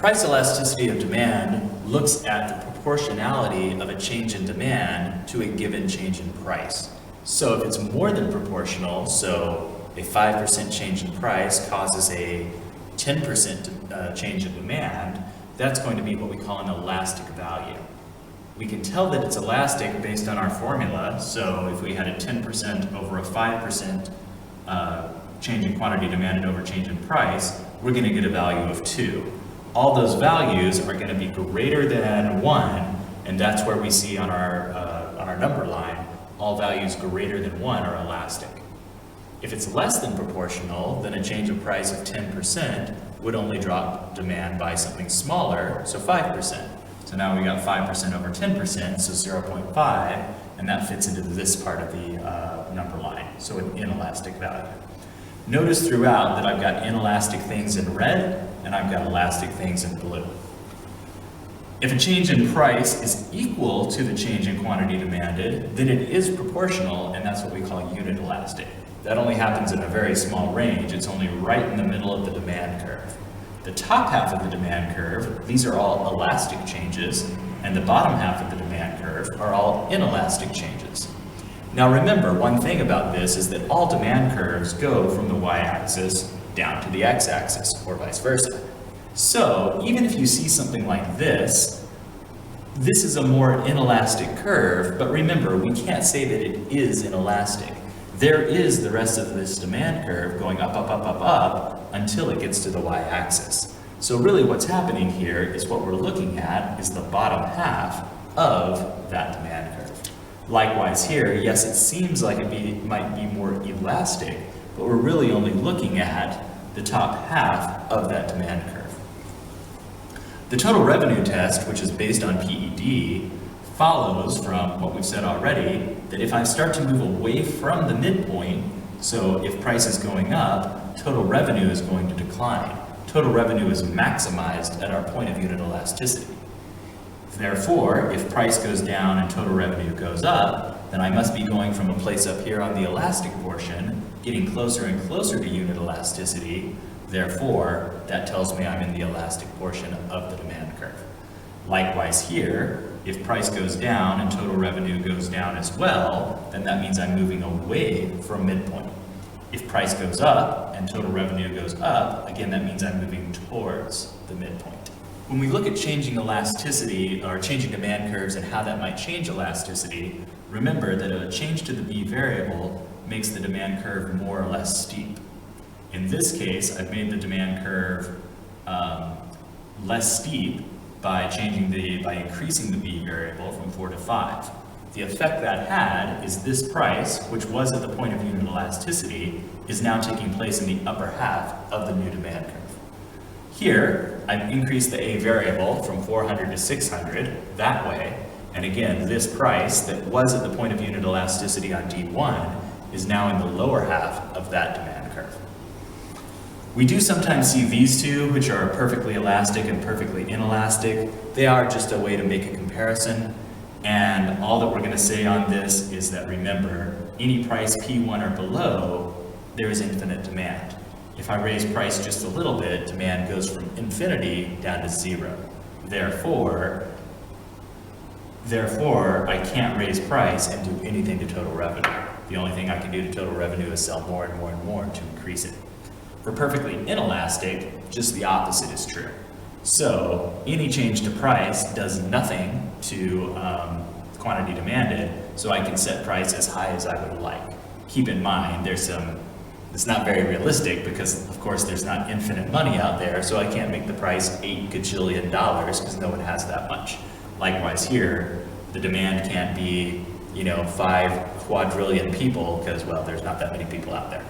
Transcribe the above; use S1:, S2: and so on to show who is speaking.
S1: Price elasticity of demand looks at the proportionality of a change in demand to a given change in price. So if it's more than proportional, so a 5% change in price causes a 10% change in demand, that's going to be what we call an elastic value. We can tell that it's elastic based on our formula. So if we had a 10% over a 5% change in quantity demanded over change in price, we're going to get a value of 2. All those values are going to be greater than 1, and that's where we see on our number line, all values greater than 1 are elastic. If it's less than proportional, then a change of price of 10% would only drop demand by something smaller, so 5%. So now we got 5% over 10%, so 0.5, and that fits into this part of the number line, so an inelastic value. Notice throughout that I've got inelastic things in red, and I've got elastic things in blue. If a change in price is equal to the change in quantity demanded, then it is proportional, and that's what we call unit elastic. That only happens in a very small range. It's only right in the middle of the demand curve. The top half of the demand curve, these are all elastic changes, and the bottom half of the demand curve are all inelastic changes. Now remember, one thing about this is that all demand curves go from the y-axis down to the x-axis, or vice versa. So even if you see something like this is a more inelastic curve, but remember, we can't say that it is inelastic. There is the rest of this demand curve going up, up, up, up, up, until it gets to the y-axis. So really what's happening here is what we're looking at is the bottom half of that demand curve. Likewise here, yes, it seems like it might be more elastic, but we're really only looking at the top half of that demand curve. The total revenue test, which is based on PED, follows from what we've said already, that if I start to move away from the midpoint, so if price is going up, total revenue is going to decline. Total revenue is maximized at our point of unit elasticity. Therefore, if price goes down and total revenue goes up, then I must be going from a place up here on the elastic portion, getting closer and closer to unit elasticity. Therefore, that tells me I'm in the elastic portion of the demand curve. Likewise here, if price goes down and total revenue goes down as well, then that means I'm moving away from midpoint. If price goes up and total revenue goes up, again, that means I'm moving towards the midpoint. When we look at changing elasticity or changing demand curves and how that might change elasticity, remember that a change to the B variable makes the demand curve more or less steep. In this case, I've made the demand curve less steep by increasing the B variable from 4 to 5. The effect that had is this price, which was at the point of unit elasticity, is now taking place in the upper half of the new demand curve. Here, I've increased the A variable from 400 to 600 that way, and again, this price that was at the point of unit elasticity on D1 is now in the lower half of that demand curve. We do sometimes see these two, which are perfectly elastic and perfectly inelastic. They are just a way to make a comparison. And all that we're going to say on this is that, remember, any price P1 or below, there is infinite demand. If I raise price just a little bit, demand goes from infinity down to 0. Therefore, I can't raise price and do anything to total revenue. The only thing I can do to total revenue is sell more and more and more to increase it. For perfectly inelastic, just the opposite is true. So any change to price does nothing to quantity demanded, so I can set price as high as I would like. Keep in mind, it's not very realistic because, of course, there's not infinite money out there, so I can't make the price $8 gajillion because no one has that much. Likewise here, the demand can't be, 5 quadrillion people because, well, there's not that many people out there.